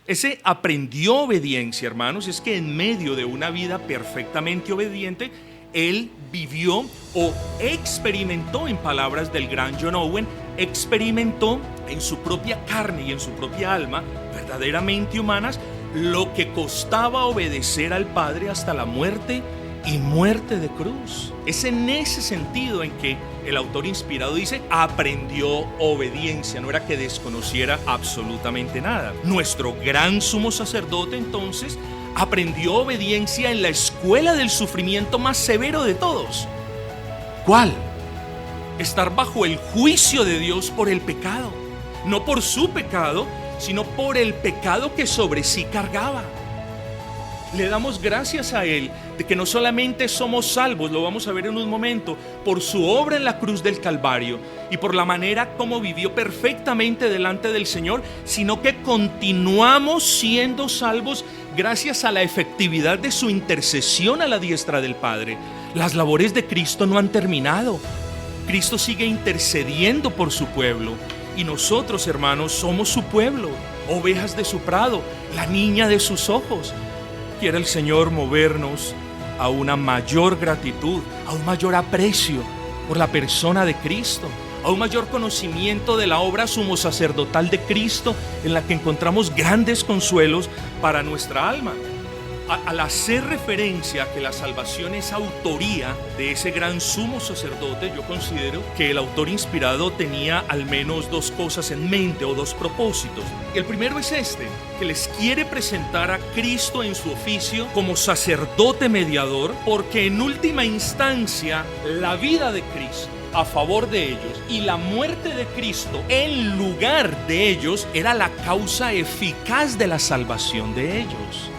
Ese aprendió obediencia, hermanos, es que en medio de una vida perfectamente obediente, él vivió o experimentó, en palabras del gran John Owen, experimentó en su propia carne y en su propia alma, verdaderamente humanas, lo que costaba obedecer al Padre hasta la muerte y muerte de cruz. Es en ese sentido en que el autor inspirado dice, aprendió obediencia, no era que desconociera absolutamente nada. Nuestro gran sumo sacerdote entonces aprendió obediencia en la escuela del sufrimiento más severo de todos. ¿Cuál? Estar bajo el juicio de Dios por el pecado, no por su pecado, sino por el pecado que sobre sí cargaba. Le damos gracias a Él de que no solamente somos salvos, lo vamos a ver en un momento, por su obra en la cruz del Calvario y por la manera como vivió perfectamente delante del Señor, sino que continuamos siendo salvos gracias a la efectividad de su intercesión a la diestra del Padre. Las labores de Cristo no han terminado. Cristo sigue intercediendo por su pueblo y nosotros, hermanos, somos su pueblo, ovejas de su prado, la niña de sus ojos. Quiere el Señor movernos a una mayor gratitud, a un mayor aprecio por la persona de Cristo, a un mayor conocimiento de la obra sumo sacerdotal de Cristo, en la que encontramos grandes consuelos para nuestra alma. Al hacer referencia a que la salvación es autoría de ese gran sumo sacerdote, yo considero que el autor inspirado tenía al menos dos cosas en mente o dos propósitos. El primero es que les quiere presentar a Cristo en su oficio como sacerdote mediador, porque en última instancia la vida de Cristo a favor de ellos y la muerte de Cristo en lugar de ellos era la causa eficaz de la salvación de ellos.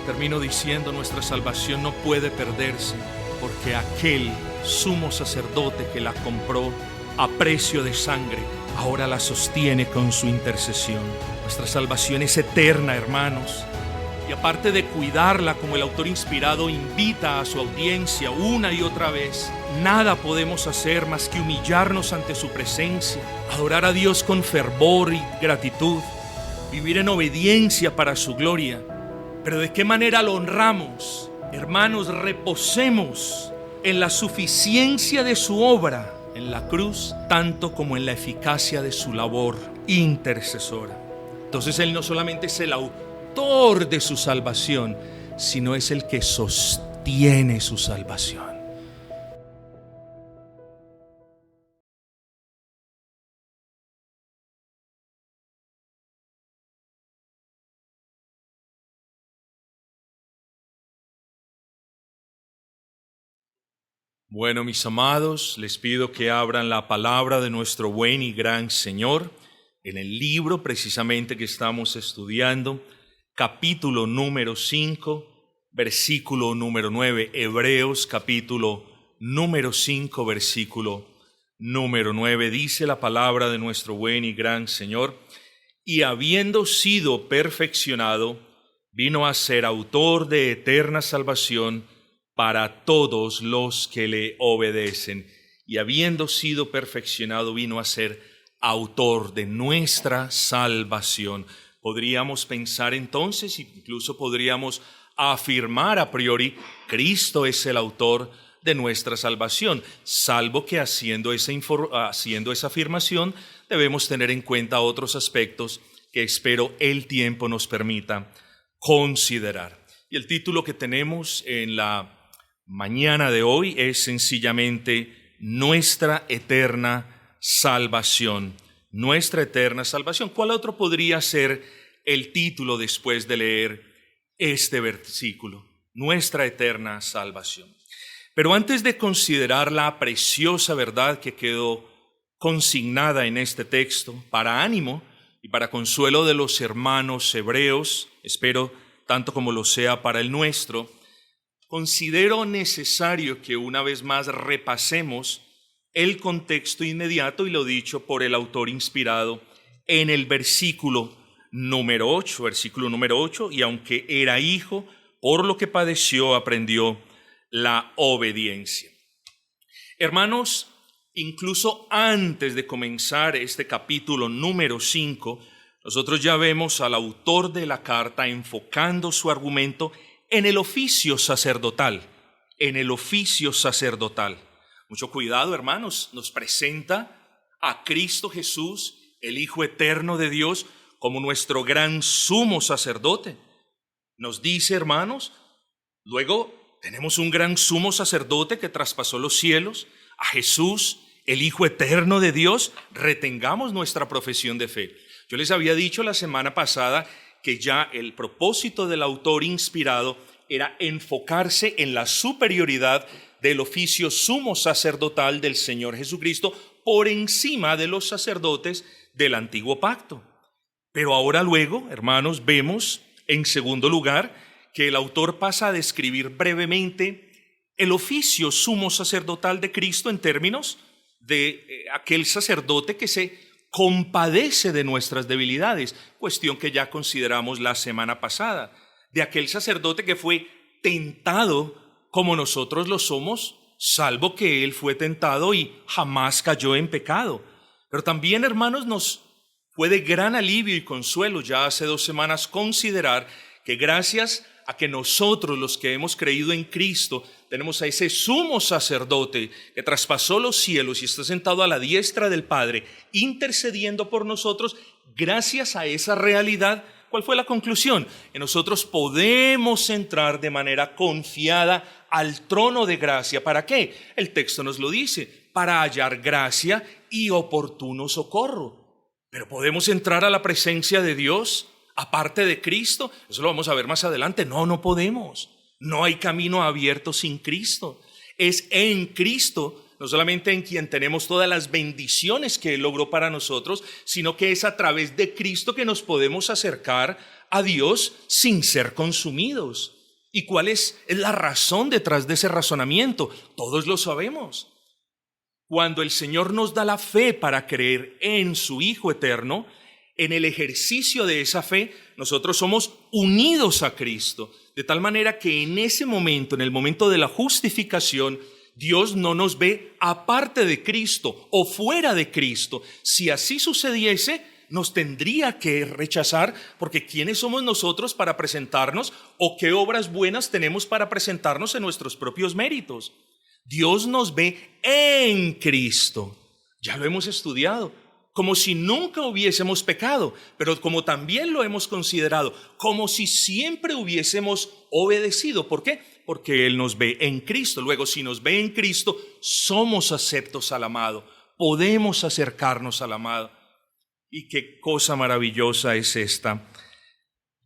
Termino diciendo, nuestra salvación no puede perderse, porque aquel sumo sacerdote que la compró a precio de sangre, ahora la sostiene con su intercesión. Nuestra salvación es eterna, hermanos. Y aparte de cuidarla, como el autor inspirado invita a su audiencia una y otra vez, nada podemos hacer más que humillarnos ante su presencia, adorar a Dios con fervor y gratitud, vivir en obediencia para su gloria. Pero ¿de qué manera lo honramos? Hermanos, reposemos en la suficiencia de su obra en la cruz, tanto como en la eficacia de su labor intercesora. Entonces Él no solamente es el autor de su salvación, sino es el que sostiene su salvación. Bueno, mis amados, les pido que abran la palabra de nuestro buen y gran Señor en el libro precisamente que estamos estudiando, capítulo número 5, versículo número 9, Hebreos capítulo número 5, versículo número 9, dice la palabra de nuestro buen y gran Señor, y habiendo sido perfeccionado, vino a ser autor de eterna salvación para todos los que le obedecen, y habiendo sido perfeccionado, vino a ser autor de nuestra salvación. Podríamos pensar entonces, incluso podríamos afirmar a priori, Cristo es el autor de nuestra salvación, salvo que haciendo esa afirmación debemos tener en cuenta otros aspectos que espero el tiempo nos permita considerar. Y el título que tenemos en la mañana de hoy es sencillamente Nuestra eterna salvación. Nuestra eterna salvación. ¿Cuál otro podría ser el título después de leer este versículo? Nuestra eterna salvación. Pero antes de considerar la preciosa verdad que quedó consignada en este texto, para ánimo y para consuelo de los hermanos hebreos, espero tanto como lo sea para el nuestro, considero necesario que una vez más repasemos el contexto inmediato y lo dicho por el autor inspirado en el versículo número 8, y aunque era hijo, por lo que padeció, aprendió la obediencia. Hermanos, incluso antes de comenzar este capítulo número 5, nosotros ya vemos al autor de la carta enfocando su argumento en el oficio sacerdotal, en el oficio sacerdotal. Mucho cuidado, hermanos, nos presenta a Cristo Jesús, el Hijo eterno de Dios, como nuestro gran sumo sacerdote. Nos dice, hermanos, luego tenemos un gran sumo sacerdote que traspasó los cielos, a Jesús, el Hijo eterno de Dios. Retengamos nuestra profesión de fe. Yo les había dicho la semana pasada que ya el propósito del autor inspirado era enfocarse en la superioridad del oficio sumo sacerdotal del Señor Jesucristo por encima de los sacerdotes del antiguo pacto. Pero ahora luego, hermanos, vemos en segundo lugar que el autor pasa a describir brevemente el oficio sumo sacerdotal de Cristo en términos de aquel sacerdote que se compadece de nuestras debilidades, cuestión que ya consideramos la semana pasada, de aquel sacerdote que fue tentado como nosotros lo somos, salvo que él fue tentado y jamás cayó en pecado. Pero también, hermanos, nos fue de gran alivio y consuelo ya hace 2 semanas considerar que gracias a que nosotros, los que hemos creído en Cristo, tenemos a ese sumo sacerdote que traspasó los cielos y está sentado a la diestra del Padre, intercediendo por nosotros. Gracias a esa realidad, ¿cuál fue la conclusión? Que nosotros podemos entrar de manera confiada al trono de gracia. ¿Para qué? El texto nos lo dice, para hallar gracia y oportuno socorro. Pero podemos entrar a la presencia de Dios aparte de Cristo. Eso lo vamos a ver más adelante. No podemos. No hay camino abierto sin Cristo. Es en Cristo, no solamente en quien tenemos todas las bendiciones que Él logró para nosotros, sino que es a través de Cristo que nos podemos acercar a Dios sin ser consumidos. ¿Y cuál es la razón detrás de ese razonamiento? Todos lo sabemos. Cuando el Señor nos da la fe para creer en su Hijo eterno, en el ejercicio de esa fe, nosotros somos unidos a Cristo, de tal manera que en ese momento, en el momento de la justificación, Dios no nos ve aparte de Cristo o fuera de Cristo. Si así sucediese, nos tendría que rechazar, porque ¿quiénes somos nosotros para presentarnos o qué obras buenas tenemos para presentarnos en nuestros propios méritos? Dios nos ve en Cristo. Ya lo hemos estudiado. Como si nunca hubiésemos pecado, pero como también lo hemos considerado, como si siempre hubiésemos obedecido. ¿Por qué? Porque Él nos ve en Cristo. Luego, si nos ve en Cristo, somos aceptos al amado, podemos acercarnos al amado. Y qué cosa maravillosa es esta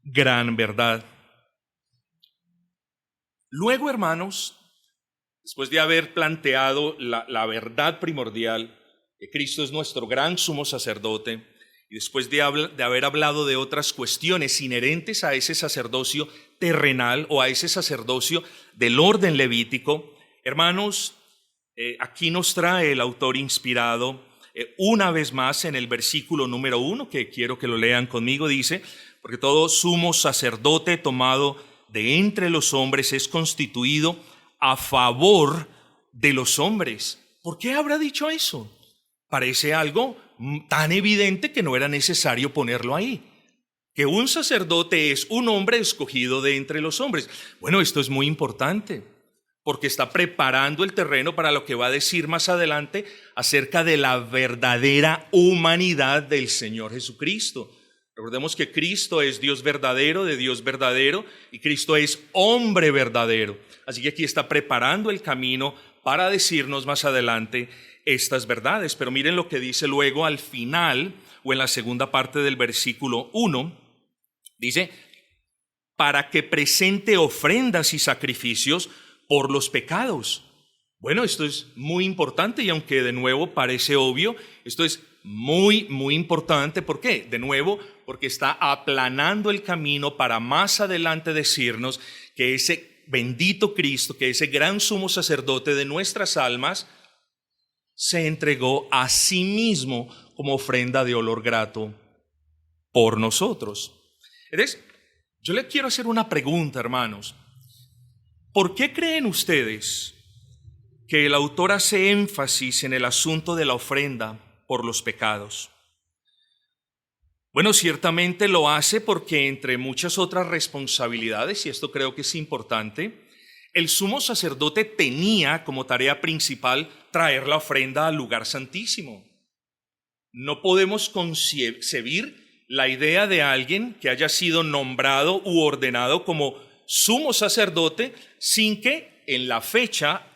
gran verdad. Luego, hermanos, después de haber planteado la verdad primordial, que Cristo es nuestro gran sumo sacerdote, y después de haber hablado de otras cuestiones inherentes a ese sacerdocio terrenal o a ese sacerdocio del orden levítico, hermanos, aquí nos trae el autor inspirado una vez más en el versículo número 1, que quiero que lo lean conmigo. Dice: porque todo sumo sacerdote tomado de entre los hombres es constituido a favor de los hombres. ¿Por qué habrá dicho eso? Parece algo tan evidente que no era necesario ponerlo ahí. Que un sacerdote es un hombre escogido de entre los hombres. Bueno, esto es muy importante, porque está preparando el terreno para lo que va a decir más adelante acerca de la verdadera humanidad del Señor Jesucristo. Recordemos que Cristo es Dios verdadero, de Dios verdadero, y Cristo es hombre verdadero. Así que aquí está preparando el camino para decirnos más adelante estas verdades. Pero miren lo que dice luego al final, o en la segunda parte del versículo 1, dice: para que presente ofrendas y sacrificios por los pecados. Bueno, esto es muy importante, y aunque de nuevo parece obvio, esto es muy importante. ¿Por qué? De nuevo, porque está aplanando el camino para más adelante decirnos que ese bendito Cristo, que ese gran sumo sacerdote de nuestras almas, se entregó a sí mismo como ofrenda de olor grato por nosotros. Entonces, yo le quiero hacer una pregunta, hermanos. ¿Por qué creen ustedes que el autor hace énfasis en el asunto de la ofrenda por los pecados? Bueno, ciertamente lo hace porque entre muchas otras responsabilidades, y esto creo que es importante, el sumo sacerdote tenía como tarea principal traer la ofrenda al lugar santísimo. No podemos concebir la idea de alguien que haya sido nombrado u ordenado como sumo sacerdote sin que en la fecha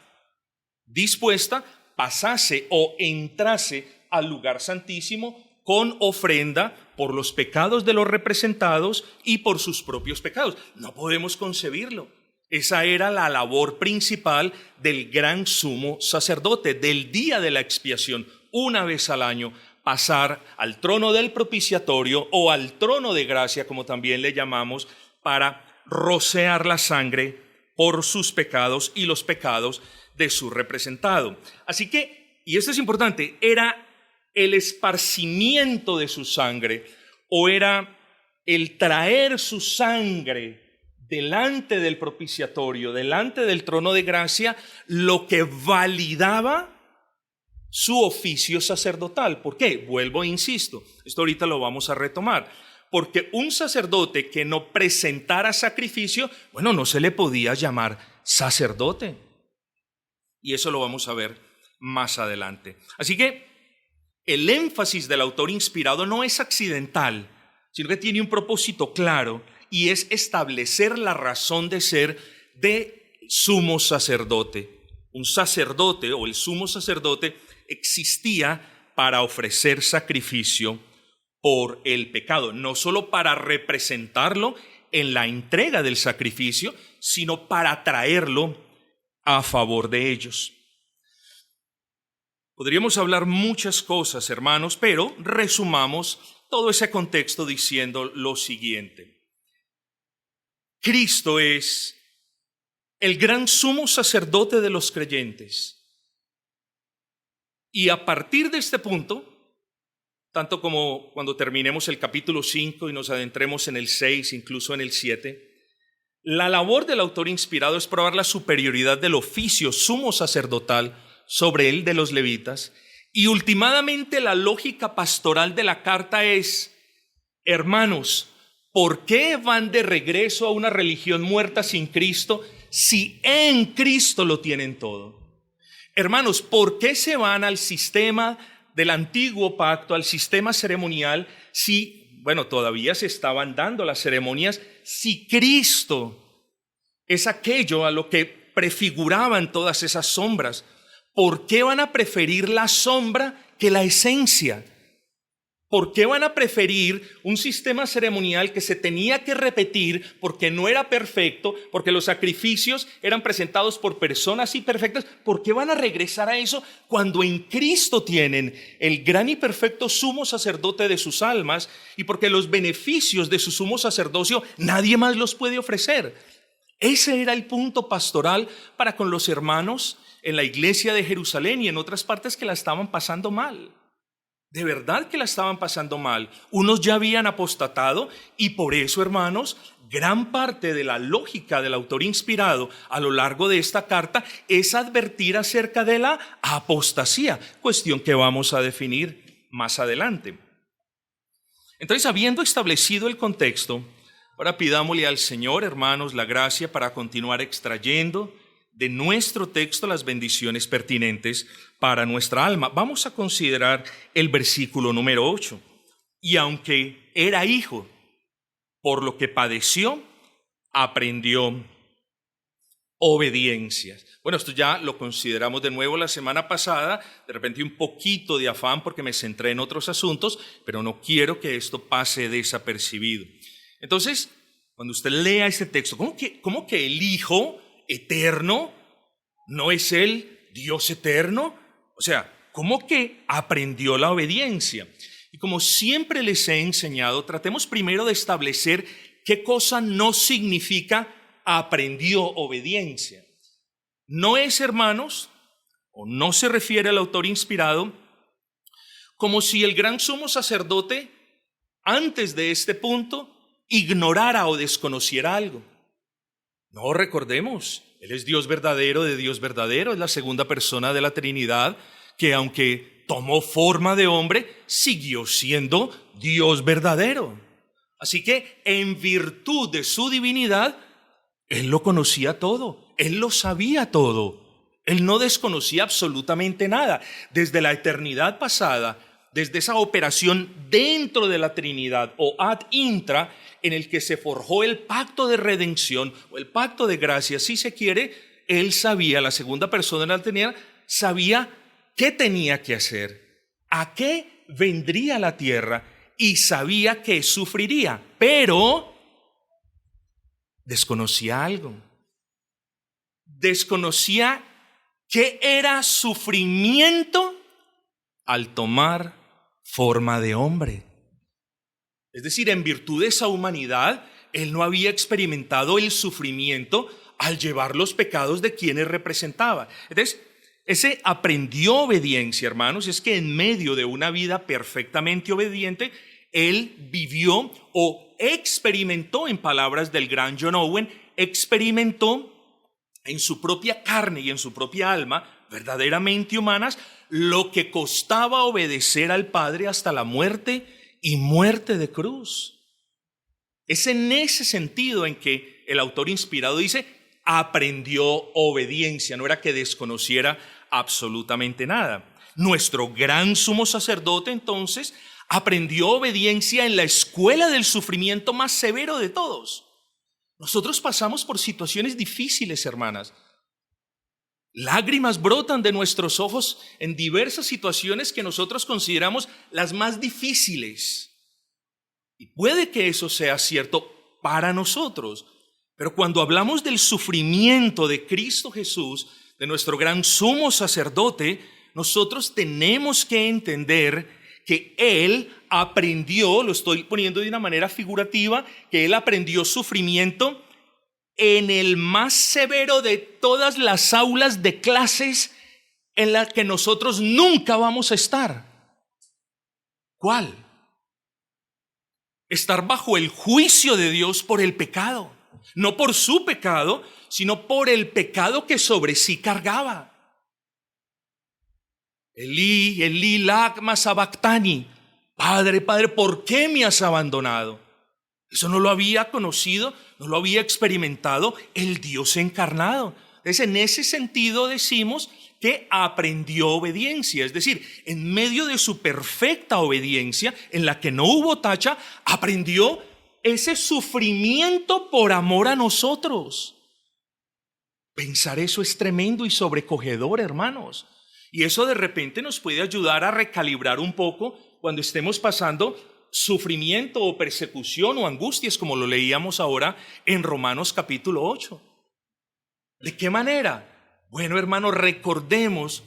dispuesta pasase o entrase al lugar santísimo con ofrenda por los pecados de los representados y por sus propios pecados. No podemos concebirlo. Esa era la labor principal del gran sumo sacerdote, del día de la expiación, una vez al año, pasar al trono del propiciatorio o al trono de gracia, como también le llamamos, para rociar la sangre por sus pecados y los pecados de su representado. Así que, y esto es importante, era el esparcimiento de su sangre o era el traer su sangre delante del propiciatorio, delante del trono de gracia, lo que validaba su oficio sacerdotal. ¿Por qué? Vuelvo e insisto, esto ahorita lo vamos a retomar. Porque un sacerdote que no presentara sacrificio, bueno, no se le podía llamar sacerdote. Y eso lo vamos a ver más adelante. Así que el énfasis del autor inspirado no es accidental, sino que tiene un propósito claro y es establecer la razón de ser de sumo sacerdote. Un sacerdote o el sumo sacerdote existía para ofrecer sacrificio por el pecado, no solo para representarlo en la entrega del sacrificio, sino para traerlo a favor de ellos. Podríamos hablar muchas cosas, hermanos, pero resumamos todo ese contexto diciendo lo siguiente. Cristo es el gran sumo sacerdote de los creyentes. Y a partir de este punto, tanto como cuando terminemos el capítulo 5 y nos adentremos en el 6, incluso en el 7, la labor del autor inspirado es probar la superioridad del oficio sumo sacerdotal sobre el de los levitas, y ultimadamente la lógica pastoral de la carta es: hermanos, ¿por qué van de regreso a una religión muerta sin Cristo si en Cristo lo tienen todo? Hermanos, ¿por qué se van al sistema del antiguo pacto, al sistema ceremonial, si, bueno, todavía se estaban dando las ceremonias, si Cristo es aquello a lo que prefiguraban todas esas sombras? ¿Por qué van a preferir la sombra que la esencia? ¿Por qué van a preferir un sistema ceremonial que se tenía que repetir porque no era perfecto, porque los sacrificios eran presentados por personas imperfectas? ¿Por qué van a regresar a eso cuando en Cristo tienen el gran y perfecto sumo sacerdote de sus almas y porque los beneficios de su sumo sacerdocio nadie más los puede ofrecer? Ese era el punto pastoral para con los hermanos en la iglesia de Jerusalén y en otras partes que la estaban pasando mal. De verdad que la estaban pasando mal. Unos ya habían apostatado y por eso, hermanos, gran parte de la lógica del autor inspirado a lo largo de esta carta es advertir acerca de la apostasía, cuestión que vamos a definir más adelante. Entonces, habiendo establecido el contexto, ahora pidámosle al Señor, hermanos, la gracia para continuar extrayendo de nuestro texto las bendiciones pertinentes para nuestra alma. Vamos a considerar el versículo número 8. Y aunque era hijo, por lo que padeció, aprendió obediencia. Bueno, esto ya lo consideramos de nuevo la semana pasada, de repente un poquito de afán porque me centré en otros asuntos, pero no quiero que esto pase desapercibido. Entonces, cuando usted lea este texto, ¿cómo que el Hijo eterno no es el Dios eterno? O sea, ¿cómo que aprendió la obediencia? Y como siempre les he enseñado, tratemos primero de establecer qué cosa no significa aprendió obediencia. No es, hermanos, o no se refiere al autor inspirado, como si el gran sumo sacerdote, antes de este punto, ignorara o desconociera algo. No, recordemos, Él es Dios verdadero de Dios verdadero, es la segunda persona de la Trinidad, que aunque tomó forma de hombre, siguió siendo Dios verdadero. Así que en virtud de su divinidad, Él lo conocía todo, Él lo sabía todo. Él no desconocía absolutamente nada. Desde la eternidad pasada, desde esa operación dentro de la Trinidad o ad intra, en el que se forjó el pacto de redención o el pacto de gracia, si se quiere, Él sabía, la segunda persona de la Trinidad, sabía qué tenía que hacer, a qué vendría la tierra y sabía que sufriría, pero desconocía algo. Desconocía qué era sufrimiento al tomar forma de hombre. Es decir, en virtud de esa humanidad, Él no había experimentado el sufrimiento al llevar los pecados de quienes representaba. Entonces, ese aprendió obediencia, hermanos, es que en medio de una vida perfectamente obediente, Él vivió o experimentó, en palabras del gran John Owen, experimentó en su propia carne y en su propia alma, verdaderamente humanas, lo que costaba obedecer al Padre hasta la muerte y muerte de cruz. Es en ese sentido en que el autor inspirado dice, aprendió obediencia, no era que desconociera absolutamente nada. Nuestro gran sumo sacerdote, entonces, aprendió obediencia en la escuela del sufrimiento más severo de todos. Nosotros pasamos por situaciones difíciles, hermanas. Lágrimas brotan de nuestros ojos en diversas situaciones que nosotros consideramos las más difíciles. Y puede que eso sea cierto para nosotros. Pero cuando hablamos del sufrimiento de Cristo Jesús, de nuestro gran sumo sacerdote, nosotros tenemos que entender que Él aprendió, lo estoy poniendo de una manera figurativa, que Él aprendió sufrimiento en el más severo de todas las aulas de clases en las que nosotros nunca vamos a estar. ¿Cuál? Estar bajo el juicio de Dios por el pecado. No por su pecado, sino por el pecado que sobre sí cargaba. Elí, Elí, lama sabactani. Padre, Padre, ¿por qué me has abandonado? Eso no lo había conocido, no lo había experimentado el Dios encarnado. Entonces, en ese sentido decimos que aprendió obediencia. Es decir, en medio de su perfecta obediencia, en la que no hubo tacha, aprendió ese sufrimiento por amor a nosotros. Pensar eso es tremendo y sobrecogedor, hermanos. Y eso de repente nos puede ayudar a recalibrar un poco cuando estemos pasando sufrimiento o persecución o angustias, como lo leíamos ahora en Romanos capítulo 8. ¿De qué manera? Bueno, hermanos, recordemos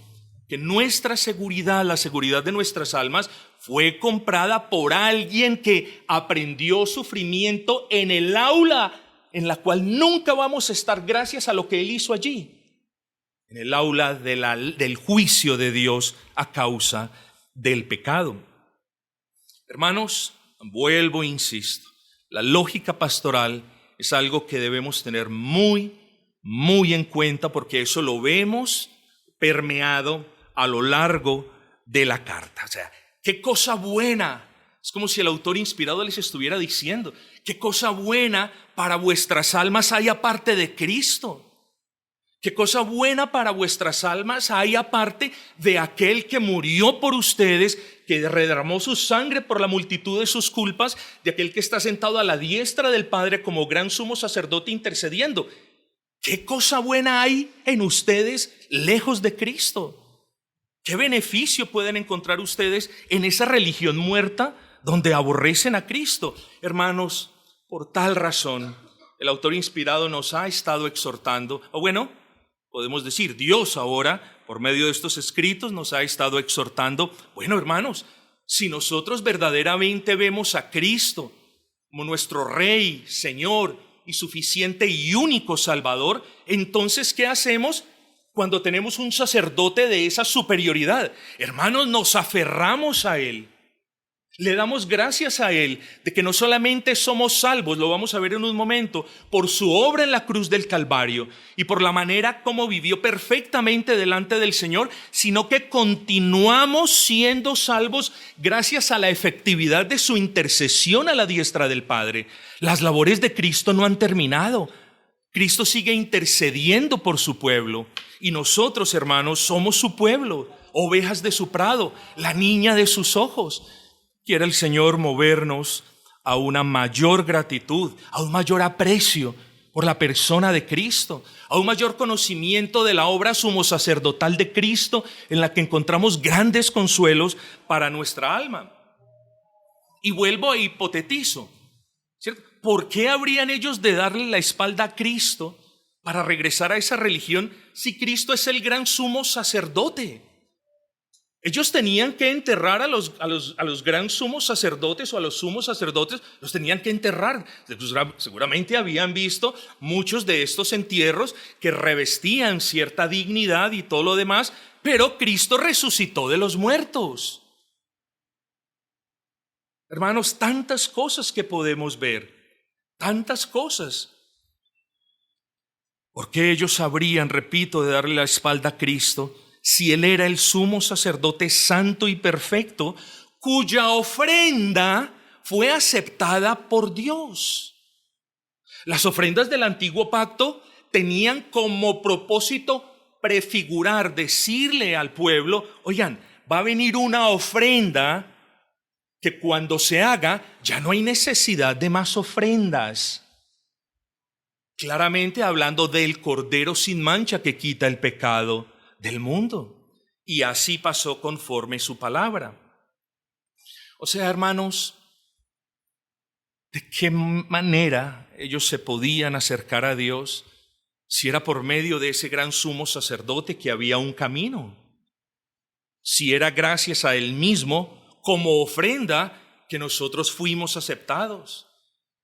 que nuestra seguridad, la seguridad de nuestras almas, fue comprada por alguien que aprendió sufrimiento en el aula en la cual nunca vamos a estar gracias a lo que Él hizo allí. En el aula del juicio de Dios a causa del pecado. Hermanos, vuelvo e insisto, la lógica pastoral es algo que debemos tener muy en cuenta, porque eso lo vemos permeado a lo largo de la carta. O sea, qué cosa buena. Es como si el autor inspirado les estuviera diciendo, qué cosa buena para vuestras almas hay aparte de Cristo. Qué cosa buena para vuestras almas hay aparte de aquel que murió por ustedes, que derramó su sangre por la multitud de sus culpas, de aquel que está sentado a la diestra del Padre como gran sumo sacerdote intercediendo. ¿Qué cosa buena hay en ustedes lejos de Cristo? ¿Qué beneficio pueden encontrar ustedes en esa religión muerta donde aborrecen a Cristo? Hermanos, por tal razón, el autor inspirado nos ha estado exhortando, o bueno, podemos decir, Dios ahora, por medio de estos escritos, nos ha estado exhortando. Bueno, hermanos, si nosotros verdaderamente vemos a Cristo como nuestro Rey, Señor y suficiente y único Salvador, entonces, ¿qué hacemos cuando tenemos un sacerdote de esa superioridad? Hermanos, nos aferramos a Él. Le damos gracias a Él de que no solamente somos salvos, lo vamos a ver en un momento, por su obra en la cruz del Calvario y por la manera como vivió perfectamente delante del Señor, sino que continuamos siendo salvos gracias a la efectividad de su intercesión a la diestra del Padre. Las labores de Cristo no han terminado. Cristo sigue intercediendo por su pueblo y nosotros, hermanos, somos su pueblo, ovejas de su prado, la niña de sus ojos. Quiere el Señor movernos a una mayor gratitud, a un mayor aprecio por la persona de Cristo, a un mayor conocimiento de la obra sumo sacerdotal de Cristo, en la que encontramos grandes consuelos para nuestra alma. Y vuelvo e hipotetizo, ¿cierto? ¿Por qué habrían ellos de darle la espalda a Cristo para regresar a esa religión si Cristo es el gran sumo sacerdote? Ellos tenían que enterrar a los gran sumos sacerdotes o a los sumos sacerdotes, los tenían que enterrar. Seguramente habían visto muchos de estos entierros que revestían cierta dignidad y todo lo demás, pero Cristo resucitó de los muertos. Hermanos, tantas cosas que podemos ver, tantas cosas. ¿Por qué ellos habrían, repito, de darle la espalda a Cristo si Él era el sumo sacerdote santo y perfecto, cuya ofrenda fue aceptada por Dios? Las ofrendas del antiguo pacto tenían como propósito prefigurar, decirle al pueblo, oigan, va a venir una ofrenda que cuando se haga ya no hay necesidad de más ofrendas. Claramente hablando del Cordero sin mancha que quita el pecado del mundo. Y así pasó conforme su palabra. O sea, hermanos, ¿de qué manera ellos se podían acercar a Dios si era por medio de ese gran sumo sacerdote que había un camino? Si era gracias a Él mismo como ofrenda que nosotros fuimos aceptados.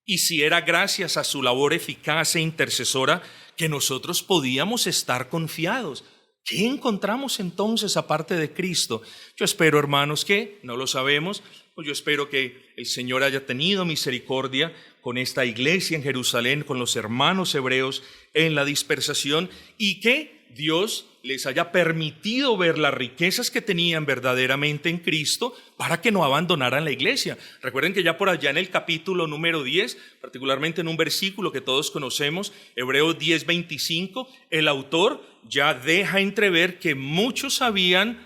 Y si era gracias a su labor eficaz e intercesora que nosotros podíamos estar confiados. ¿Qué encontramos entonces aparte de Cristo? Yo espero, hermanos, que no lo sabemos, pues yo espero que el Señor haya tenido misericordia con esta iglesia en Jerusalén, con los hermanos hebreos en la dispersación, y que Dios les haya permitido ver las riquezas que tenían verdaderamente en Cristo para que no abandonaran la iglesia. Recuerden que ya por allá en el capítulo número 10, particularmente en un versículo que todos conocemos, Hebreos 10:25, el autor ya deja entrever que muchos habían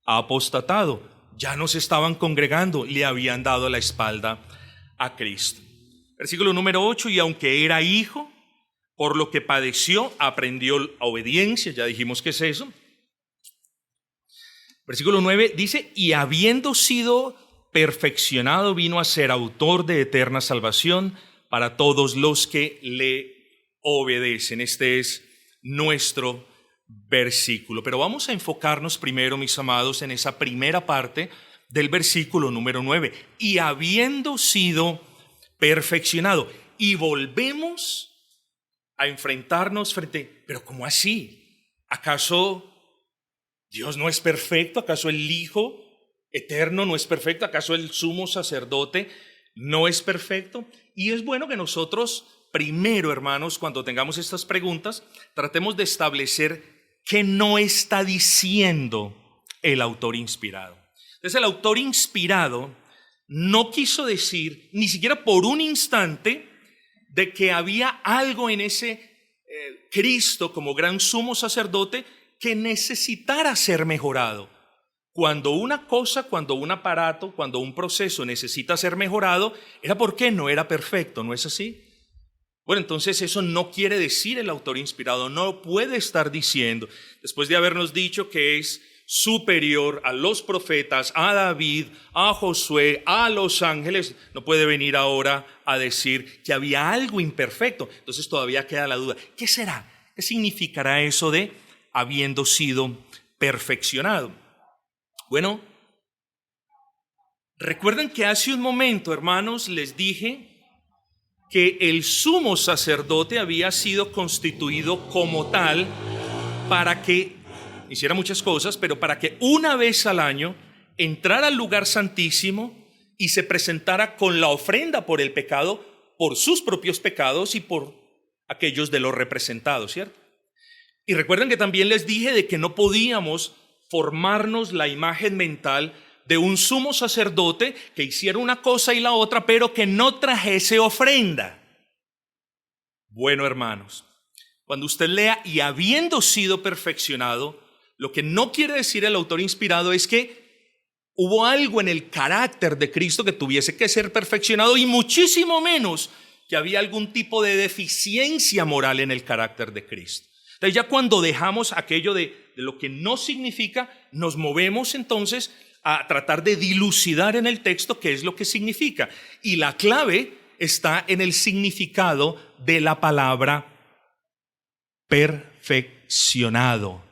apostatado, ya no se estaban congregando, le habían dado la espalda a Cristo. Versículo número 8, y aunque era hijo, por lo que padeció, aprendió obediencia. Ya dijimos qué es eso. Versículo 9 dice, y habiendo sido perfeccionado, vino a ser autor de eterna salvación para todos los que le obedecen. Este es nuestro versículo. Pero vamos a enfocarnos primero, mis amados, en esa primera parte del versículo número 9. Y habiendo sido perfeccionado. Y volvemos a enfrentarnos pero ¿cómo así? ¿Acaso Dios no es perfecto? ¿Acaso el Hijo eterno no es perfecto? ¿Acaso el sumo sacerdote no es perfecto? Y es bueno que nosotros primero, hermanos, cuando tengamos estas preguntas, tratemos de establecer qué no está diciendo el autor inspirado. Entonces, el autor inspirado no quiso decir, ni siquiera por un instante, de que había algo en ese Cristo como gran sumo sacerdote que necesitara ser mejorado. Cuando una cosa, cuando un aparato, cuando un proceso necesita ser mejorado, era porque no era perfecto, ¿no es así? Bueno, entonces eso no quiere decir el autor inspirado, no puede estar diciendo, después de habernos dicho que es superior a los profetas, a David, a Josué, a los ángeles, no puede venir ahora a decir que había algo imperfecto. Entonces todavía queda la duda, ¿qué será? ¿Qué significará eso de habiendo sido perfeccionado? Bueno, recuerden que hace un momento, hermanos, les dije que el sumo sacerdote había sido constituido como tal para que hiciera muchas cosas, pero para que una vez al año entrara al lugar santísimo y se presentara con la ofrenda por el pecado, por sus propios pecados y por aquellos de los representados, ¿cierto? Y recuerden que también les dije de que no podíamos formarnos la imagen mental de un sumo sacerdote que hiciera una cosa y la otra, pero que no trajese ofrenda. Bueno, hermanos, cuando usted lea y habiendo sido perfeccionado, lo que no quiere decir el autor inspirado es que hubo algo en el carácter de Cristo que tuviese que ser perfeccionado, y muchísimo menos que había algún tipo de deficiencia moral en el carácter de Cristo. Entonces ya cuando dejamos aquello de lo que no significa, nos movemos entonces a tratar de dilucidar en el texto qué es lo que significa. Y la clave está en el significado de la palabra perfeccionado.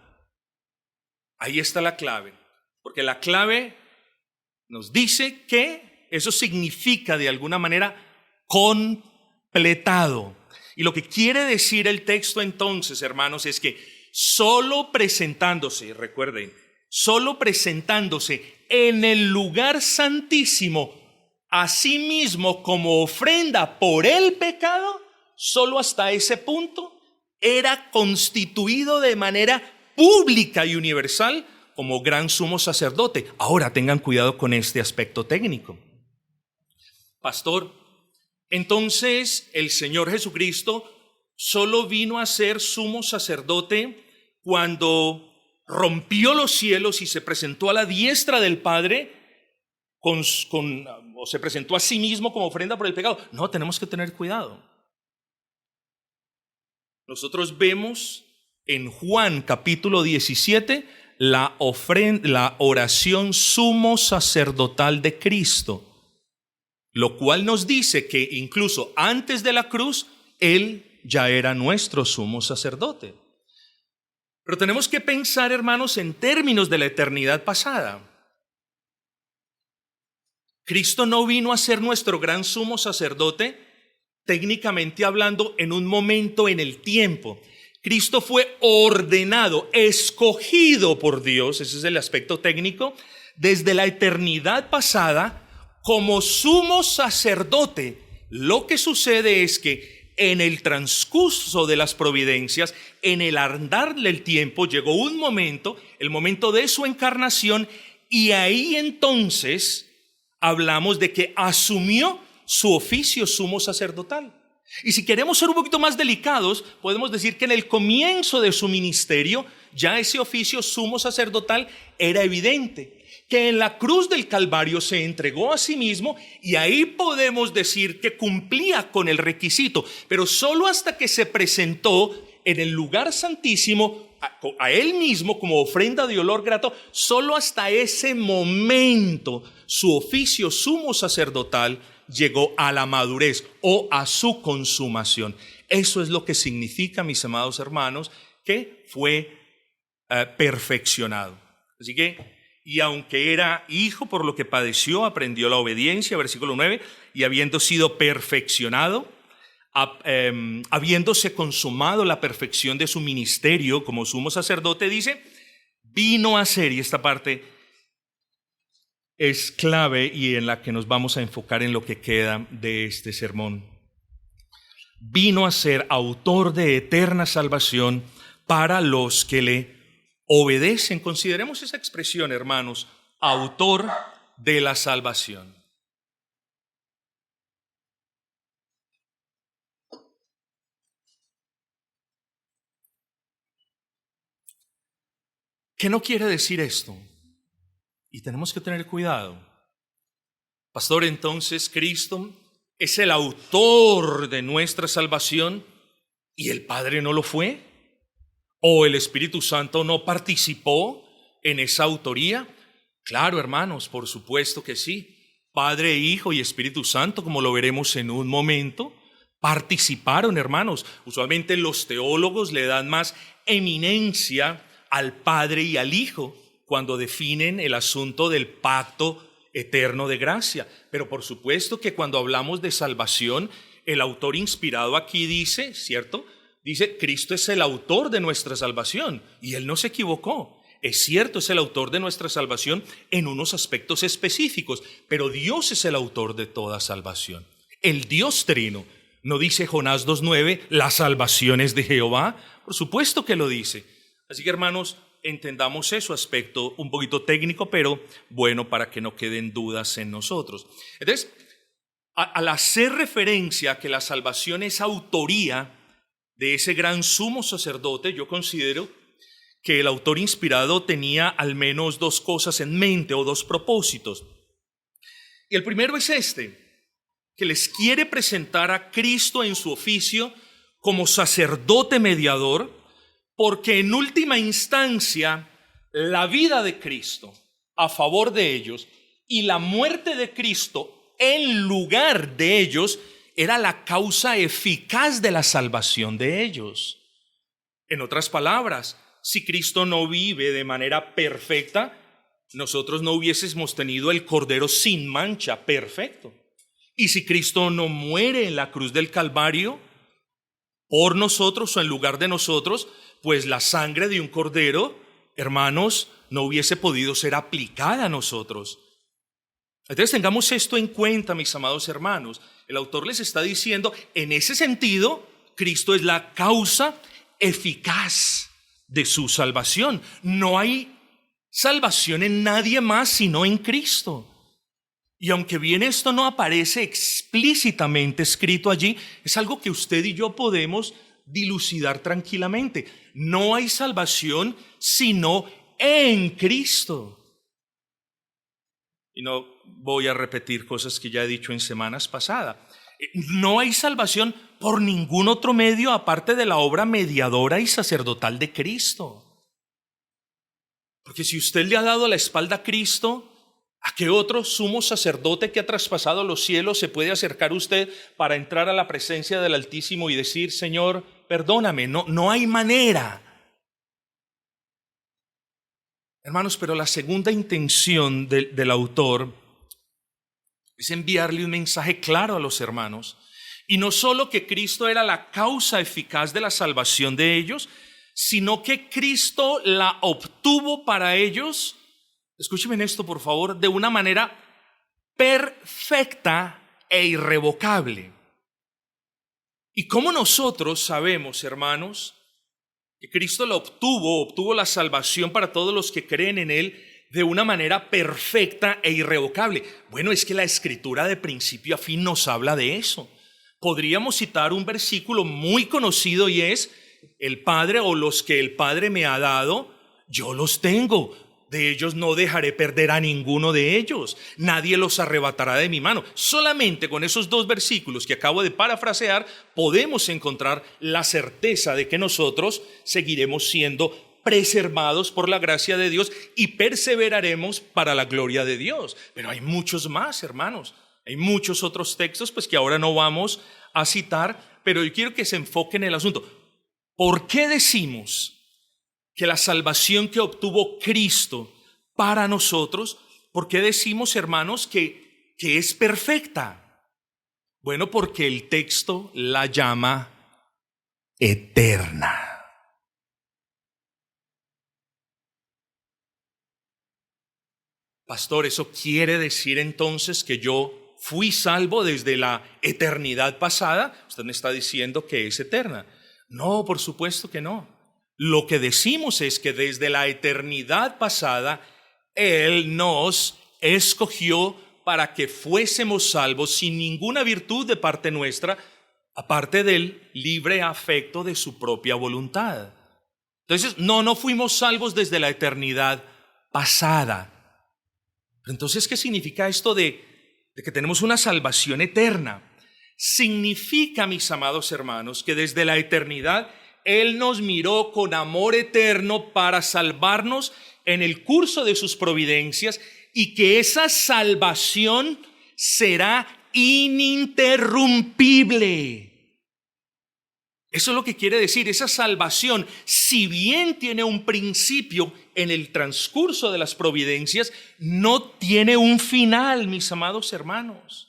Ahí está la clave, porque la clave nos dice que eso significa de alguna manera completado. Y lo que quiere decir el texto entonces, hermanos, es que solo presentándose, recuerden, solo presentándose en el lugar santísimo a sí mismo como ofrenda por el pecado, solo hasta ese punto era constituido de manera pública y universal como gran sumo sacerdote. Ahora tengan cuidado con este aspecto técnico. Pastor, entonces el Señor Jesucristo solo vino a ser sumo sacerdote cuando rompió los cielos y se presentó a la diestra del Padre o se presentó a sí mismo como ofrenda por el pecado. No, tenemos que tener cuidado. Nosotros vemos en Juan capítulo 17 la oración sumo sacerdotal de Cristo, lo cual nos dice que incluso antes de la cruz, Él ya era nuestro sumo sacerdote. Pero tenemos que pensar, hermanos, en términos de la eternidad pasada. Cristo no vino a ser nuestro gran sumo sacerdote, técnicamente hablando, en un momento en el tiempo. Cristo fue ordenado, escogido por Dios, ese es el aspecto técnico, desde la eternidad pasada como sumo sacerdote. Lo que sucede es que en el transcurso de las providencias, en el andar del tiempo, llegó un momento, el momento de su encarnación, y ahí entonces hablamos de que asumió su oficio sumo sacerdotal. Y si queremos ser un poquito más delicados, podemos decir que en el comienzo de su ministerio, ya ese oficio sumo sacerdotal era evidente, que en la cruz del Calvario se entregó a sí mismo, y ahí podemos decir que cumplía con el requisito, pero solo hasta que se presentó en el lugar santísimo a él mismo como ofrenda de olor grato, solo hasta ese momento su oficio sumo sacerdotal llegó a la madurez o a su consumación. Eso es lo que significa, mis amados hermanos, que fue perfeccionado. Así que, y aunque era hijo, por lo que padeció, aprendió la obediencia, versículo 9, y habiendo sido perfeccionado, habiéndose consumado la perfección de su ministerio como sumo sacerdote, dice, vino a ser, y esta parte es clave y en la que nos vamos a enfocar en lo que queda de este sermón. Vino a ser autor de eterna salvación para los que le obedecen. Consideremos esa expresión, hermanos, autor de la salvación. ¿Qué no quiere decir esto? Y tenemos que tener cuidado. Pastor, entonces Cristo es el autor de nuestra salvación y el Padre no lo fue, o el Espíritu Santo no participó en esa autoría. Claro, hermanos, por supuesto que sí. Padre, Hijo y Espíritu Santo, como lo veremos en un momento, participaron, hermanos. Usualmente los teólogos le dan más eminencia al Padre y al Hijo cuando definen el asunto del pacto eterno de gracia. Pero por supuesto que cuando hablamos de salvación, el autor inspirado aquí dice, ¿cierto? Dice, Cristo es el autor de nuestra salvación, y él no se equivocó. Es cierto, es el autor de nuestra salvación en unos aspectos específicos, pero Dios es el autor de toda salvación. El Dios trino. ¿No dice Jonás 2:9, la salvación es de Jehová? Por supuesto que lo dice. Así que, hermanos, entendamos eso, aspecto un poquito técnico, pero bueno, para que no queden dudas en nosotros. Entonces, al hacer referencia a que la salvación es autoría de ese gran sumo sacerdote, yo considero que el autor inspirado tenía al menos dos cosas en mente o dos propósitos. Y el primero es que les quiere presentar a Cristo en su oficio como sacerdote mediador, porque en última instancia la vida de Cristo a favor de ellos y la muerte de Cristo en lugar de ellos era la causa eficaz de la salvación de ellos. En otras palabras, si Cristo no vive de manera perfecta, nosotros no hubiésemos tenido el Cordero sin mancha perfecto. Y si Cristo no muere en la cruz del Calvario por nosotros o en lugar de nosotros, pues la sangre de un cordero, hermanos, no hubiese podido ser aplicada a nosotros. Entonces tengamos esto en cuenta, mis amados hermanos. El autor les está diciendo, en ese sentido, Cristo es la causa eficaz de su salvación. No hay salvación en nadie más sino en Cristo. Y aunque bien esto no aparece explícitamente escrito allí, es algo que usted y yo podemos dilucidar tranquilamente. No hay salvación sino en Cristo. Y no voy a repetir cosas que ya he dicho en semanas pasadas. No hay salvación por ningún otro medio aparte de la obra mediadora y sacerdotal de Cristo. Porque si usted le ha dado la espalda a Cristo, ¿a qué otro sumo sacerdote que ha traspasado los cielos se puede acercar usted para entrar a la presencia del Altísimo y decir, Señor, perdóname? No hay manera. Hermanos, pero la segunda intención del autor es enviarle un mensaje claro a los hermanos. Y no solo que Cristo era la causa eficaz de la salvación de ellos, sino que Cristo la obtuvo para ellos, escúchenme esto por favor, de una manera perfecta e irrevocable. ¿Y cómo nosotros sabemos, hermanos, que Cristo la obtuvo la salvación para todos los que creen en Él de una manera perfecta e irrevocable? Bueno, es que la Escritura de principio a fin nos habla de eso. Podríamos citar un versículo muy conocido y es, el Padre o los que el Padre me ha dado, yo los tengo. De ellos no dejaré perder a ninguno de ellos. Nadie los arrebatará de mi mano. Solamente con esos dos versículos que acabo de parafrasear podemos encontrar la certeza de que nosotros seguiremos siendo preservados por la gracia de Dios y perseveraremos para la gloria de Dios. Pero hay muchos más, hermanos. Hay muchos otros textos pues que ahora no vamos a citar, pero yo quiero que se enfoque en el asunto. ¿Por qué decimos que la salvación que obtuvo Cristo para nosotros, por qué decimos, hermanos, que es perfecta? Bueno, porque el texto la llama eterna. Pastor, ¿eso quiere decir entonces que yo fui salvo desde la eternidad pasada? Usted me está diciendo que es eterna. No, por supuesto que no. Lo que decimos es que desde la eternidad pasada, Él nos escogió para que fuésemos salvos sin ninguna virtud de parte nuestra, aparte del libre afecto de su propia voluntad. Entonces, no fuimos salvos desde la eternidad pasada. Pero entonces, ¿qué significa esto de que tenemos una salvación eterna? Significa, mis amados hermanos, que desde la eternidad Él nos miró con amor eterno para salvarnos en el curso de sus providencias y que esa salvación será ininterrumpible. Eso es lo que quiere decir, esa salvación, si bien tiene un principio en el transcurso de las providencias, no tiene un final, mis amados hermanos.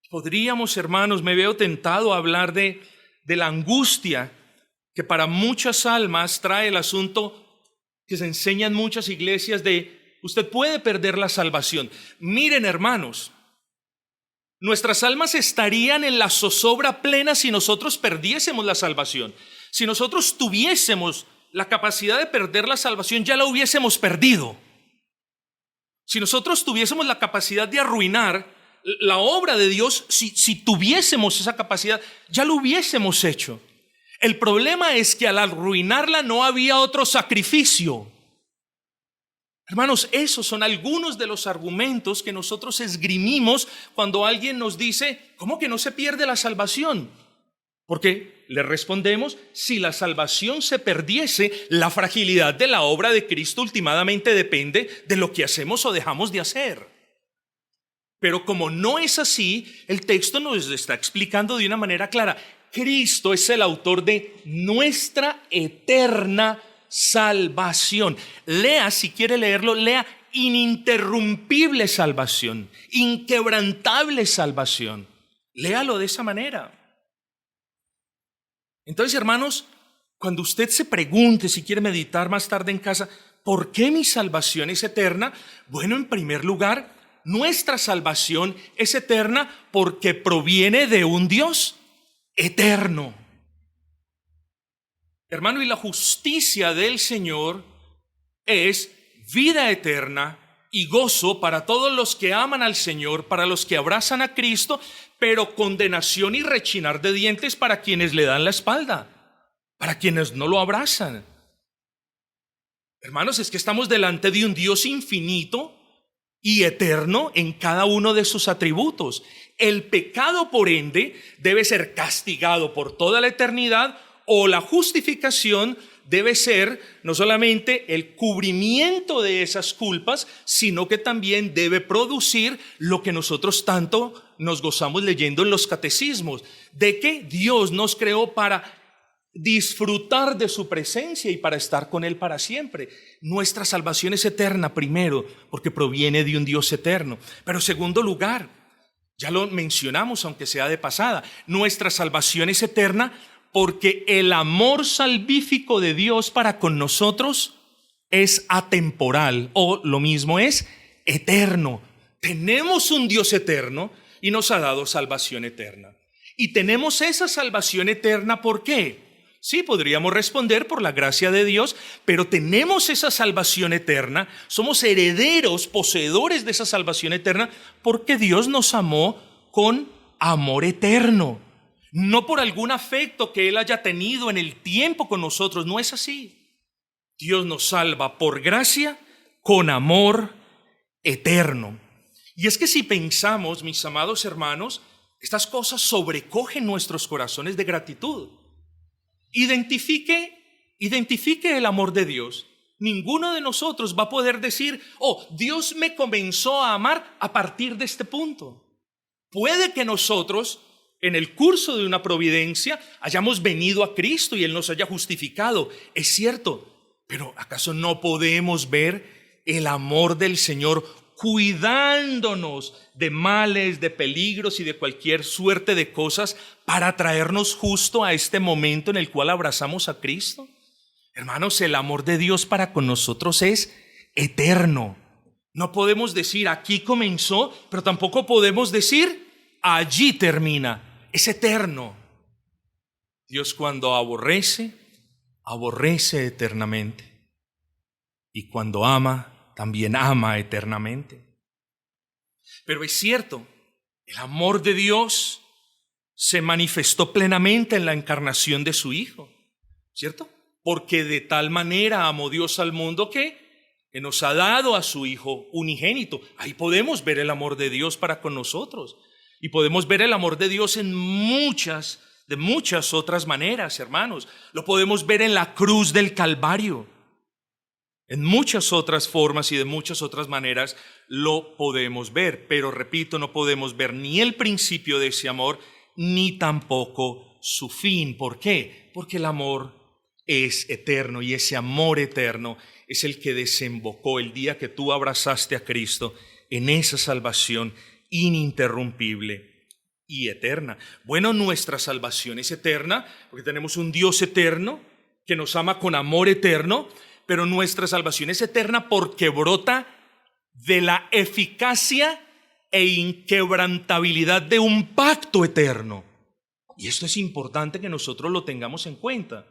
Podríamos, hermanos, me veo tentado a hablar de la angustia que para muchas almas trae el asunto que se enseña en muchas iglesias de usted puede perder la salvación. Miren, hermanos, nuestras almas estarían en la zozobra plena si nosotros perdiésemos la salvación. Si nosotros tuviésemos la capacidad de perder la salvación, ya la hubiésemos perdido. Si nosotros tuviésemos la capacidad de arruinar la obra de Dios, si tuviésemos esa capacidad, ya lo hubiésemos hecho. El problema es que al arruinarla no había otro sacrificio. Hermanos, esos son algunos de los argumentos que nosotros esgrimimos cuando alguien nos dice, ¿cómo que no se pierde la salvación? Porque le respondemos, si la salvación se perdiese, la fragilidad de la obra de Cristo últimamente depende de lo que hacemos o dejamos de hacer. Pero como no es así, el texto nos está explicando de una manera clara. Cristo es el autor de nuestra eterna salvación. Lea, si quiere leerlo, lea ininterrumpible salvación, inquebrantable salvación. Léalo de esa manera. Entonces, hermanos, cuando usted se pregunte, si quiere meditar más tarde en casa, ¿por qué mi salvación es eterna? Bueno, en primer lugar, nuestra salvación es eterna porque proviene de un Dios eterno. Hermano, y la justicia del Señor es vida eterna y gozo para todos los que aman al Señor, para los que abrazan a Cristo, pero condenación y rechinar de dientes para quienes le dan la espalda, para quienes no lo abrazan. Hermanos, es que estamos delante de un Dios infinito y eterno en cada uno de sus atributos. El pecado, por ende, debe ser castigado por toda la eternidad, o la justificación debe ser no solamente el cubrimiento de esas culpas, sino que también debe producir lo que nosotros tanto nos gozamos leyendo en los catecismos, de que Dios nos creó para disfrutar de su presencia y para estar con Él para siempre. Nuestra salvación es eterna, primero, porque proviene de un Dios eterno. Pero en segundo lugar, ya lo mencionamos, aunque sea de pasada, nuestra salvación es eterna porque el amor salvífico de Dios para con nosotros es atemporal, o lo mismo es eterno. Tenemos un Dios eterno y nos ha dado salvación eterna. Y tenemos esa salvación eterna, ¿por qué? Sí, podríamos responder por la gracia de Dios, pero tenemos esa salvación eterna, somos herederos, poseedores de esa salvación eterna, porque Dios nos amó con amor eterno. No por algún afecto que Él haya tenido en el tiempo con nosotros, no es así. Dios nos salva por gracia con amor eterno. Y es que si pensamos, mis amados hermanos, estas cosas sobrecogen nuestros corazones de gratitud. Identifique el amor de Dios. Ninguno de nosotros va a poder decir, oh, Dios me comenzó a amar a partir de este punto. Puede que nosotros, en el curso de una providencia, hayamos venido a Cristo y Él nos haya justificado. Es cierto, pero ¿acaso no podemos ver el amor del Señor cuidándonos de males, de peligros y de cualquier suerte de cosas para traernos justo a este momento en el cual abrazamos a Cristo? Hermanos, el amor de Dios para con nosotros es eterno. No podemos decir aquí comenzó, pero tampoco podemos decir allí termina. Es eterno. Dios, cuando aborrece, aborrece eternamente. Y cuando ama, también ama eternamente. Pero es cierto, el amor de Dios se manifestó plenamente en la encarnación de su Hijo, ¿cierto? Porque de tal manera amó Dios al mundo que nos ha dado a su Hijo unigénito. Ahí podemos ver el amor de Dios para con nosotros. Y podemos ver el amor de Dios de muchas otras maneras, hermanos. Lo podemos ver en la cruz del Calvario. En muchas otras formas y de muchas otras maneras lo podemos ver. Pero repito, no podemos ver ni el principio de ese amor, ni tampoco su fin. ¿Por qué? Porque el amor es eterno y ese amor eterno es el que desembocó el día que tú abrazaste a Cristo en esa salvación ininterrumpible y eterna. Bueno, nuestra salvación es eterna porque tenemos un Dios eterno que nos ama con amor eterno, pero nuestra salvación es eterna porque brota de la eficacia e inquebrantabilidad de un pacto eterno. Y esto es importante que nosotros lo tengamos en cuenta,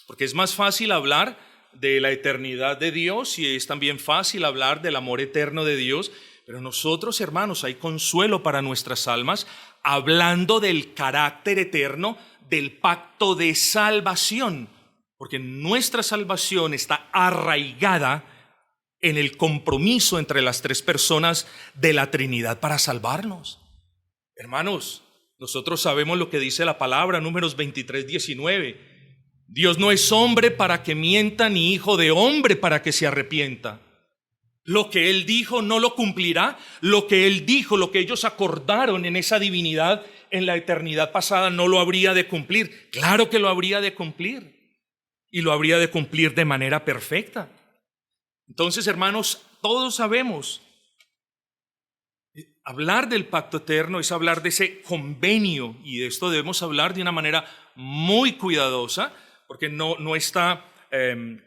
porque es más fácil hablar de la eternidad de Dios y es también fácil hablar del amor eterno de Dios, pero nosotros, hermanos, hay consuelo para nuestras almas hablando del carácter eterno del pacto de salvación, porque nuestra salvación está arraigada en el compromiso entre las tres personas de la Trinidad para salvarnos. Hermanos, nosotros sabemos lo que dice la palabra, Números 23:19. Dios no es hombre para que mienta, ni hijo de hombre para que se arrepienta. Lo que Él dijo no lo cumplirá. Lo que Él dijo, lo que ellos acordaron en esa divinidad en la eternidad pasada, no lo habría de cumplir. Claro que lo habría de cumplir. Y lo habría de cumplir de manera perfecta. Entonces, hermanos, todos sabemos, hablar del pacto eterno es hablar de ese convenio, y de esto debemos hablar de una manera muy cuidadosa, porque no está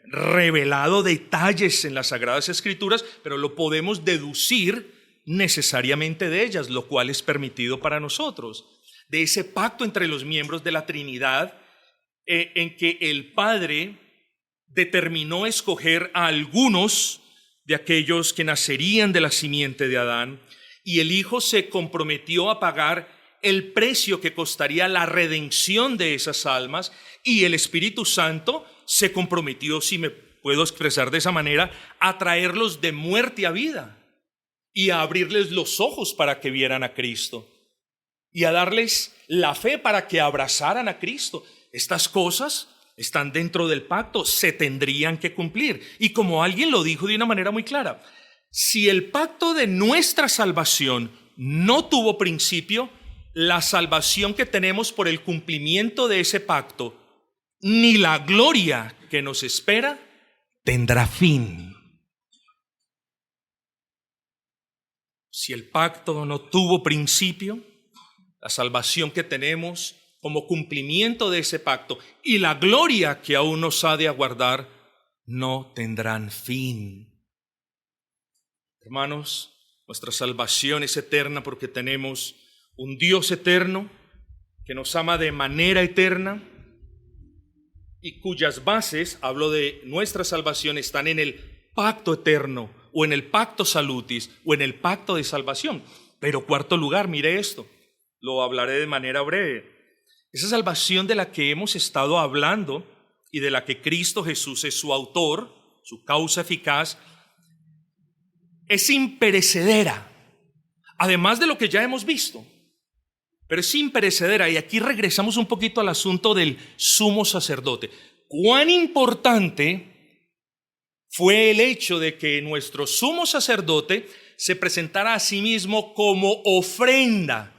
revelado detalles en las Sagradas Escrituras, pero lo podemos deducir necesariamente de ellas, lo cual es permitido para nosotros. De ese pacto entre los miembros de la Trinidad, en que el Padre determinó escoger a algunos de aquellos que nacerían de la simiente de Adán, y el Hijo se comprometió a pagar el precio que costaría la redención de esas almas, y el Espíritu Santo se comprometió, si me puedo expresar de esa manera, a traerlos de muerte a vida y a abrirles los ojos para que vieran a Cristo y a darles la fe para que abrazaran a Cristo. Estas cosas están dentro del pacto, se tendrían que cumplir. Y como alguien lo dijo de una manera muy clara, si el pacto de nuestra salvación no tuvo principio, la salvación que tenemos por el cumplimiento de ese pacto, ni la gloria que nos espera, tendrá fin. Si el pacto no tuvo principio, la salvación que tenemos como cumplimiento de ese pacto y la gloria que aún nos ha de aguardar, no tendrán fin. Hermanos, nuestra salvación es eterna porque tenemos un Dios eterno que nos ama de manera eterna y cuyas bases, hablo de nuestra salvación, están en el pacto eterno o en el pacto salutis o en el pacto de salvación. Pero cuarto lugar, mire esto, lo hablaré de manera breve. Esa salvación de la que hemos estado hablando y de la que Cristo Jesús es su autor, su causa eficaz, es imperecedera, además de lo que ya hemos visto, pero es imperecedera. Y aquí regresamos un poquito al asunto del sumo sacerdote. ¿Cuán importante fue el hecho de que nuestro sumo sacerdote se presentara a sí mismo como ofrenda?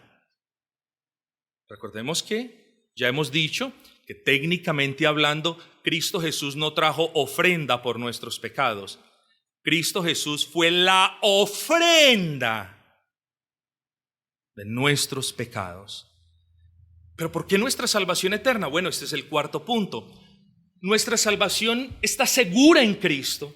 Recordemos que ya hemos dicho que técnicamente hablando, Cristo Jesús no trajo ofrenda por nuestros pecados. Cristo Jesús fue la ofrenda de nuestros pecados. ¿Pero por qué nuestra salvación eterna? Bueno, este es el cuarto punto. Nuestra salvación está segura en Cristo.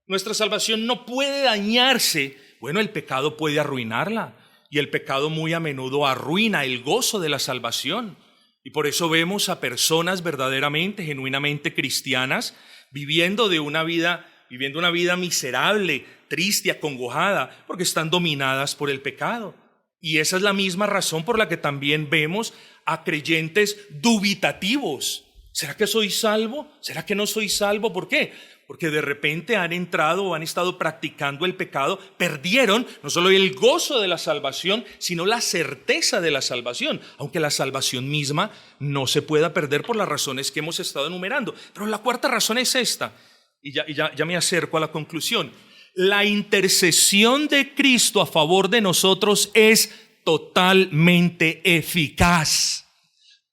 Nuestra salvación no puede dañarse. Bueno, el pecado puede arruinarla. Y el pecado muy a menudo arruina el gozo de la salvación. Y por eso vemos a personas verdaderamente, genuinamente cristianas, viviendo una vida miserable, triste, acongojada, porque están dominadas por el pecado. Y esa es la misma razón por la que también vemos a creyentes dubitativos. ¿Será que soy salvo? ¿Será que no soy salvo? ¿Por qué? Porque de repente han entrado o han estado practicando el pecado, perdieron no solo el gozo de la salvación, sino la certeza de la salvación, aunque la salvación misma no se pueda perder por las razones que hemos estado enumerando. Pero la cuarta razón es esta, y ya me acerco a la conclusión. La intercesión de Cristo a favor de nosotros es totalmente eficaz.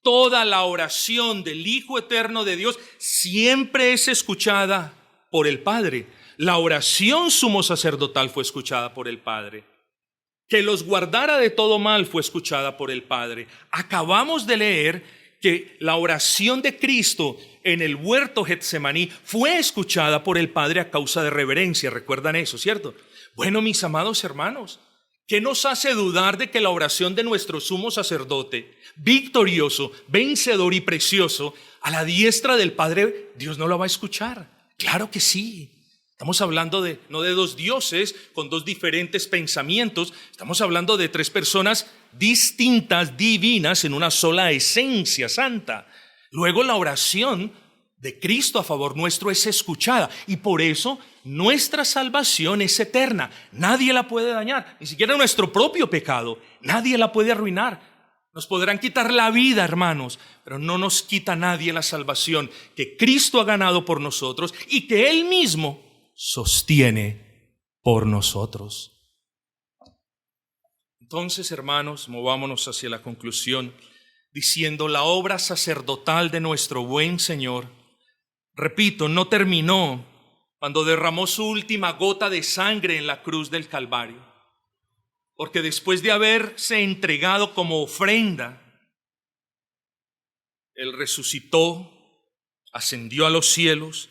Toda la oración del Hijo Eterno de Dios siempre es escuchada por el Padre. La oración sumo sacerdotal fue escuchada por el Padre. que los guardara de todo mal fue escuchada por el Padre. Acabamos de leer que la oración de Cristo en el huerto Getsemaní fue escuchada por el Padre a causa de reverencia. ¿Recuerdan eso, cierto? Bueno, mis amados hermanos, ¿qué nos hace dudar de que la oración de nuestro sumo sacerdote, victorioso, vencedor y precioso, a la diestra del Padre, Dios no la va a escuchar? Claro que sí. Estamos hablando no de dos dioses con dos diferentes pensamientos. Estamos hablando de tres personas distintas, divinas, en una sola esencia santa. Luego la oración de Cristo a favor nuestro es escuchada. Y por eso nuestra salvación es eterna. Nadie la puede dañar. Ni siquiera nuestro propio pecado. Nadie la puede arruinar. Nos podrán quitar la vida, hermanos, pero no nos quita nadie la salvación que Cristo ha ganado por nosotros y que Él mismo sostiene por nosotros. Entonces, hermanos, movámonos hacia la conclusión diciendo: la obra sacerdotal de nuestro buen Señor, repito, no terminó cuando derramó su última gota de sangre en la cruz del Calvario, porque después de haberse entregado como ofrenda, Él resucitó, ascendió a los cielos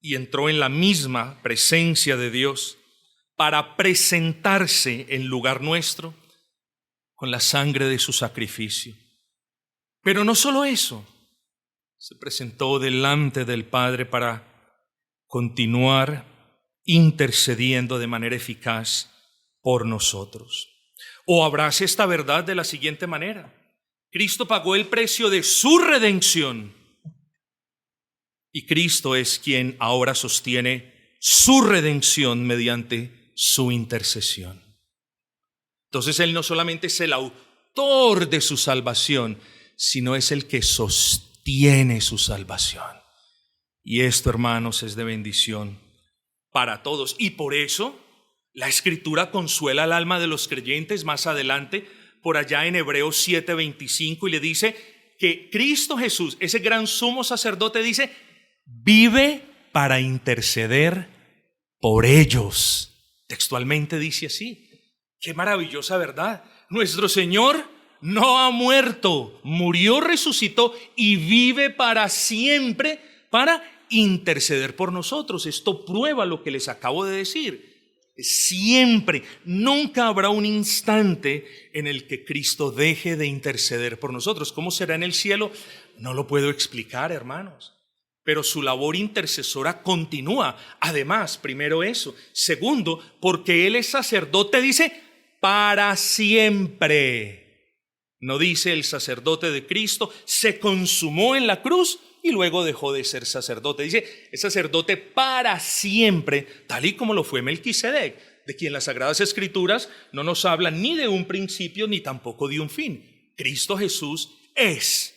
y entró en la misma presencia de Dios para presentarse en lugar nuestro con la sangre de su sacrificio. Pero no solo eso, se presentó delante del Padre para continuar intercediendo de manera eficaz por nosotros. O abrace esta verdad de la siguiente manera: Cristo pagó el precio de su redención. Y Cristo es quien ahora sostiene su redención mediante su intercesión. Entonces Él no solamente es el autor de su salvación, sino es el que sostiene su salvación. Y esto, hermanos, es de bendición para todos. Y por eso la Escritura consuela al alma de los creyentes más adelante, por allá en Hebreos 7:25, y le dice que Cristo Jesús, ese gran sumo sacerdote, dice: vive para interceder por ellos. Textualmente dice así. Qué maravillosa verdad. Nuestro Señor no ha muerto, murió, resucitó y vive para siempre para interceder por nosotros. Esto prueba lo que les acabo de decir. Siempre, nunca habrá un instante en el que Cristo deje de interceder por nosotros. ¿Cómo será en el cielo? No lo puedo explicar, hermanos. Pero su labor intercesora continúa. Además, primero eso. Segundo, porque Él es sacerdote, dice, para siempre. No dice el sacerdote de Cristo se consumó en la cruz y luego dejó de ser sacerdote. Dice, es sacerdote para siempre, tal y como lo fue Melquisedec, de quien las Sagradas Escrituras no nos hablan ni de un principio ni tampoco de un fin. Cristo Jesús es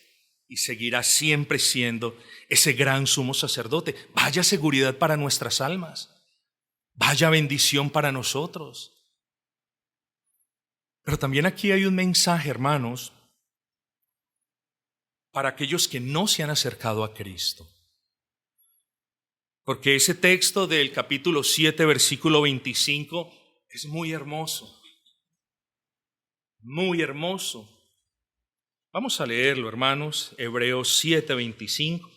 y seguirá siempre siendo ese gran sumo sacerdote. Vaya seguridad para nuestras almas. Vaya bendición para nosotros. Pero también aquí hay un mensaje, hermanos, para aquellos que no se han acercado a Cristo. Porque ese texto del capítulo 7, versículo 25, es muy hermoso. Muy hermoso. Vamos a leerlo, hermanos, Hebreos 7:25,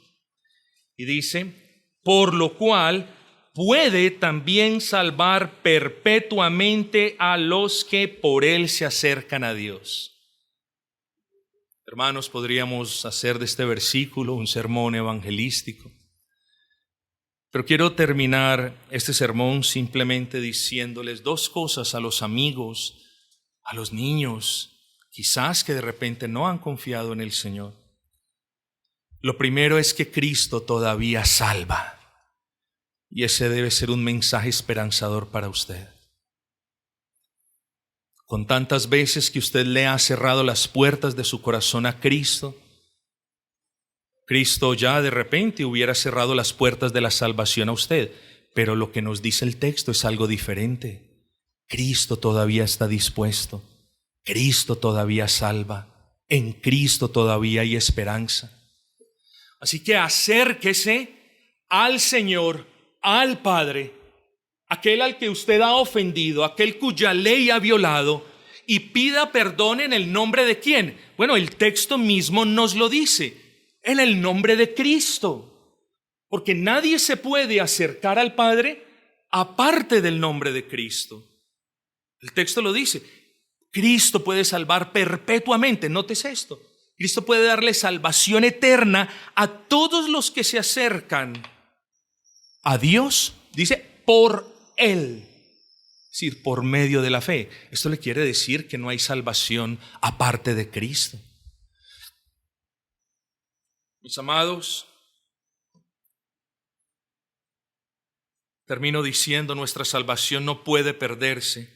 y dice: por lo cual puede también salvar perpetuamente a los que por Él se acercan a Dios. Hermanos, podríamos hacer de este versículo un sermón evangelístico, pero quiero terminar este sermón simplemente diciéndoles dos cosas a los amigos, a los niños, quizás que de repente no han confiado en el Señor. Lo primero es que Cristo todavía salva, y ese debe ser un mensaje esperanzador para usted. Con tantas veces que usted le ha cerrado las puertas de su corazón a Cristo, Cristo ya de repente hubiera cerrado las puertas de la salvación a usted, pero lo que nos dice el texto es algo diferente. Cristo todavía está dispuesto. Cristo todavía salva, en Cristo todavía hay esperanza. Así que acérquese al Señor, al Padre, aquel al que usted ha ofendido, aquel cuya ley ha violado, y pida perdón en el nombre de ¿quién? Bueno, el texto mismo nos lo dice, en el nombre de Cristo, porque nadie se puede acercar al Padre aparte del nombre de Cristo. El texto lo dice, Cristo puede salvar perpetuamente, nótese esto, Cristo puede darle salvación eterna a todos los que se acercan a Dios, dice, por Él. Es decir, por medio de la fe. Esto le quiere decir que no hay salvación aparte de Cristo. Mis amados, termino diciendo, nuestra salvación no puede perderse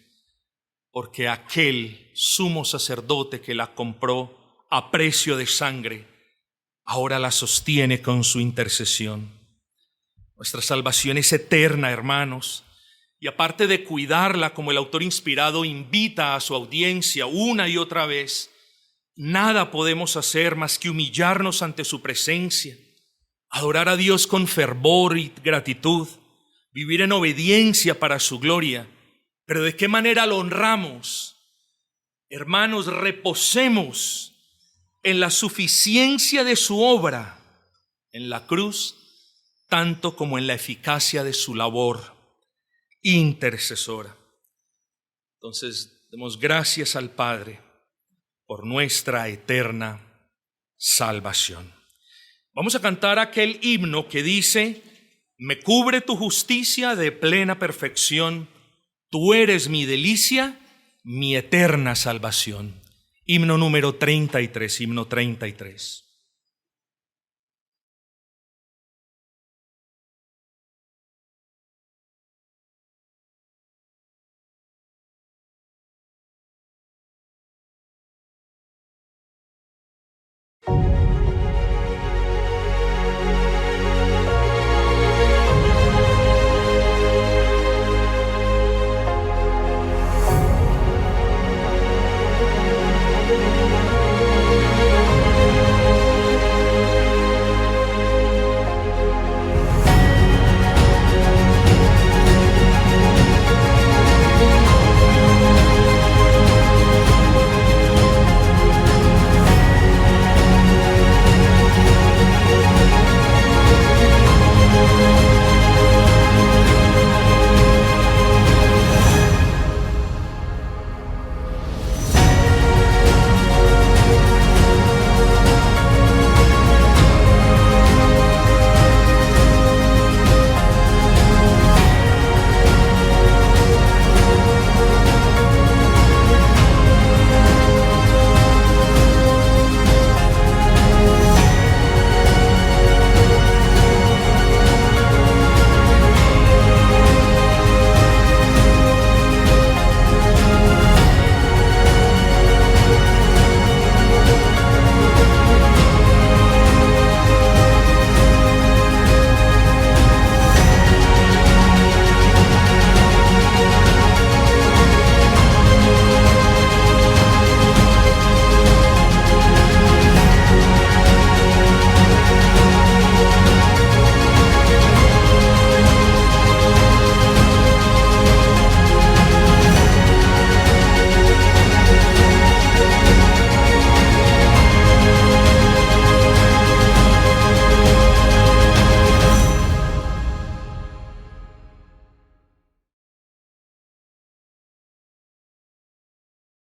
porque aquel sumo sacerdote que la compró a precio de sangre, ahora la sostiene con su intercesión. Nuestra salvación es eterna, hermanos. Y aparte de cuidarla, como el autor inspirado invita a su audiencia una y otra vez, nada podemos hacer más que humillarnos ante su presencia, adorar a Dios con fervor y gratitud, vivir en obediencia para su gloria. Pero ¿de qué manera lo honramos? Hermanos, reposemos en la suficiencia de su obra en la cruz, tanto como en la eficacia de su labor intercesora. Entonces, demos gracias al Padre por nuestra eterna salvación. Vamos a cantar aquel himno que dice: me cubre tu justicia de plena perfección, tú eres mi delicia, mi eterna salvación. Himno número 33, himno 33.